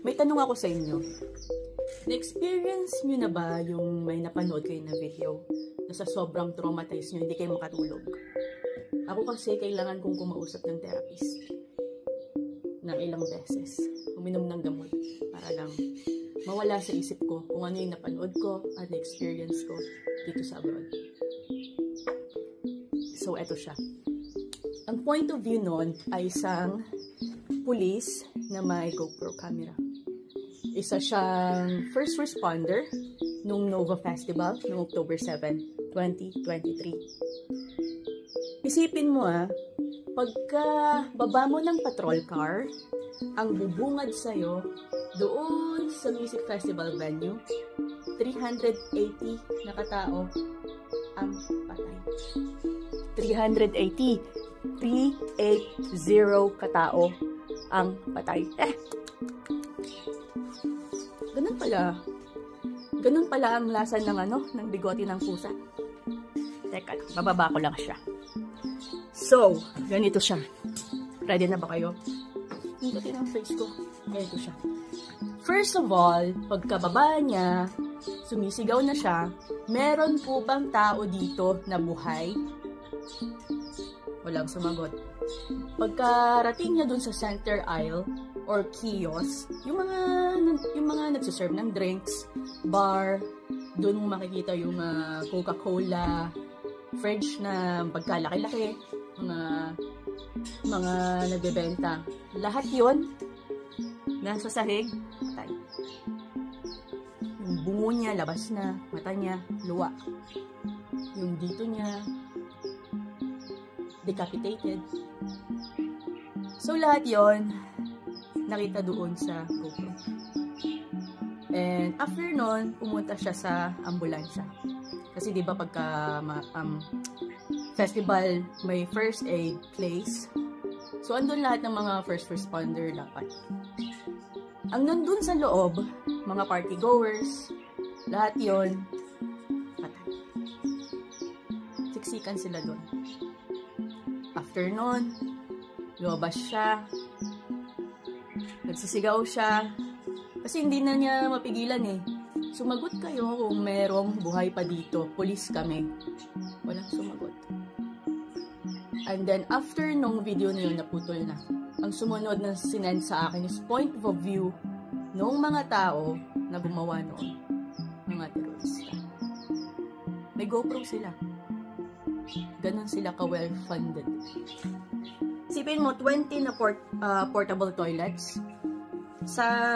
May tanong ako sa inyo. Na-experience nyo na ba yung may napanood kayo na video na sa sobrang traumatized nyo, hindi kayo makatulog? Ako kasi kailangan kong kumausap ng therapist ng ilang beses. Uminom ng gamot para lang mawala sa isip ko kung ano yung napanood ko at na-experience ko dito sa abroad. So, eto siya. Ang point of view nun ay isang police na may GoPro camera. Isa siyang first responder nung Nova Festival noong October 7, 2023. Isipin mo pagka baba mo ng patrol car, ang bubungad sa'yo doon sa music festival venue, 380 na katao ang patay. 380 katao ang patay. Ganun pala ang lasa ng ng bigote ng pusa. Teka, bababa ko lang siya. So, ganito siya. Ready na ba kayo? Hintutin ang face ko. Ganito siya. First of all, pagkababa niya, sumisigaw na siya, meron po bang tao dito na buhay? Walang sumagot. Pagkarating niya dun sa center aisle or kiosk, yung mga nagsaserve ng drinks, bar, dun mo makikita yung Coca-Cola, fridge na pagkalaki-laki, mga nagbebenta. Lahat yon nasa sahig, patay. Yung bungo niya, labas na, mata niya, luwa. Yung dito niya, decapitated. So, lahat yon nakita doon sa GoPro. And after nun, pumunta siya sa ambulansya. Kasi diba pagka festival, may first aid place. So, andun lahat ng mga first responder dapat. Ang nandun sa loob, mga party goers, lahat yon patay. Siksikan sila doon. After nun, lumabas siya, nagsisigaw siya, kasi hindi na niya mapigilan Sumagot kayo kung merong buhay pa dito, police kami. Walang sumagot. And then, after nung video na yun, naputol na. Ang sumunod na sinend sa akin is point of view ng mga tao na gumawa noon. Mga terorista. May GoPro sila. Ganon sila ka-well-funded. Isipin mo, 20 na portable toilets. Sa